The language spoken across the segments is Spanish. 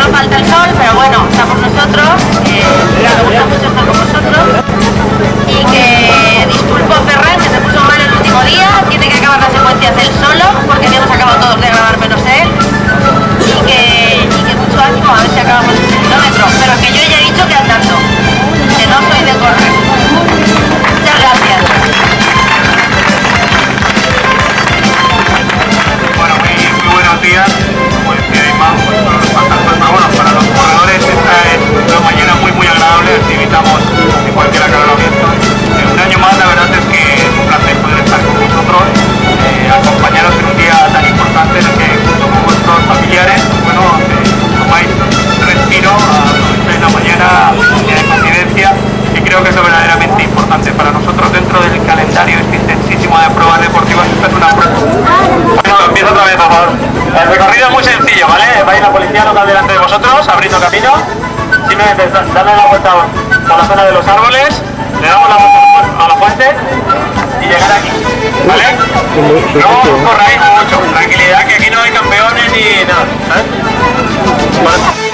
Falta el sol, pero bueno, está por nosotros, me gusta mucho estar con vosotros y que disculpo Ferran, que se puso mal el último día, tiene que acabar la secuencia él solo, porque hemos acabado todos de grabar menos él, y que mucho ánimo, a ver si acabamos este kilómetro, pero que yo ya he dicho que andando, que no soy de correr. Muchas gracias. Bueno, muy buenos días, como decía Ima, pues para los corredores esta es una mañana muy agradable, os invitamos igual que la que lo visto. Un año más, la verdad es que es un placer poder estar con vosotros, acompañaros en un día tan importante en el que junto con vuestros familiares, bueno, tomáis respiro, aprovecháis la mañana de convivencia, y creo que es lo verdaderamente importante para nosotros dentro del calendario este intensísimo de pruebas deportivas. Esta es una prueba. Bueno, empiezo otra vez, por favor. El recorrido es muy sencillo, ¿vale? Va a ir la policía local delante de vosotros, abriendo camino. Simplemente darle la vuelta por la zona de los árboles, le damos la vuelta a la fuente y llegar aquí, ¿vale? No corráis mucho, tranquilidad, que aquí no hay campeones ni nada, ¿sabes? Vale.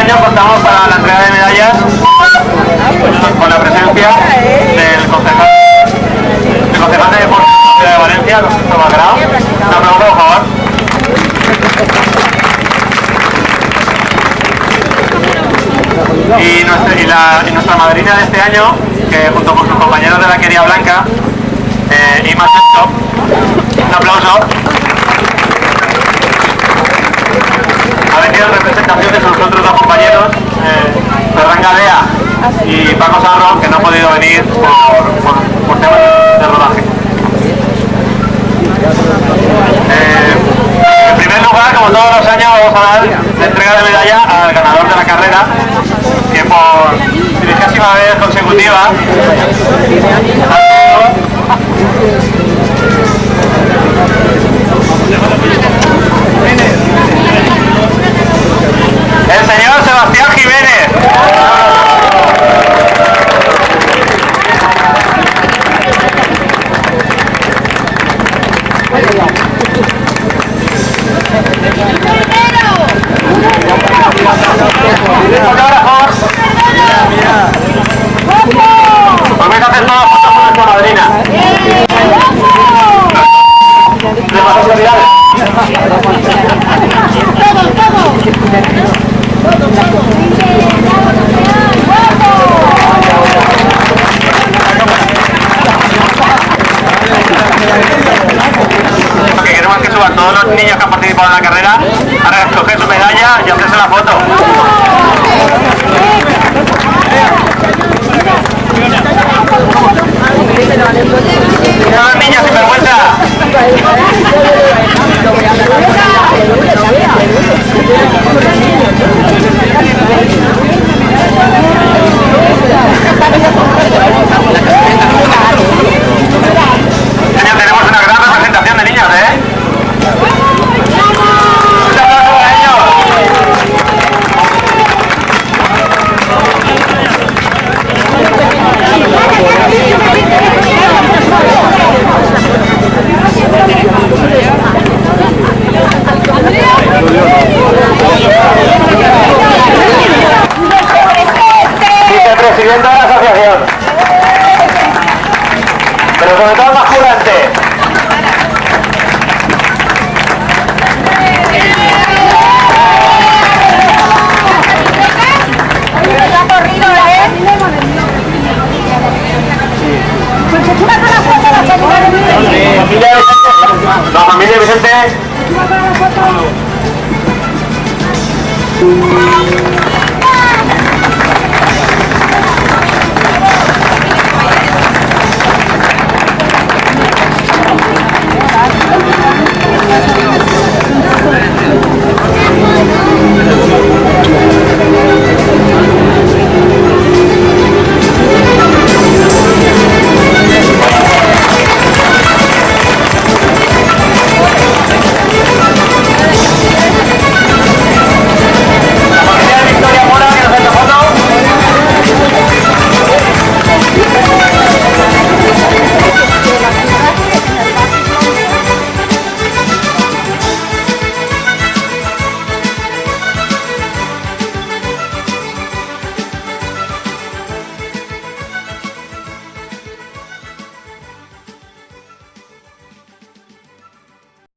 año contamos para la entrega de medallas con la presencia del concejal de deportes de Valencia, José Magrao. Un aplauso, por favor. Y nuestra madrina de este año, que junto con sus compañeros de la Quería Blanca, Ima Sancho, un aplauso. Ha venido en representación de sus otros dos compañeros, Ferran Gadea y Paco Sarro, que no han podido venir por temas de rodaje. En primer lugar, como todos los años, vamos a dar la entrega de medalla al ganador de la carrera, que por 30ª vez consecutiva el señor Sebastián Jiménez. Vamos a hacer todas fotos con nuestra madrina. Lo que queremos es que suban todos los niños que han participado en la carrera a recoger su medalla y hacerse la foto. ¡Mira los niños sin vergüenza! Tenemos una gran representación de niños, ¿eh? ¡Un aplauso para ellos! Vicepresidente de la asociación, pero sobre todo más jurante. La familia Vicente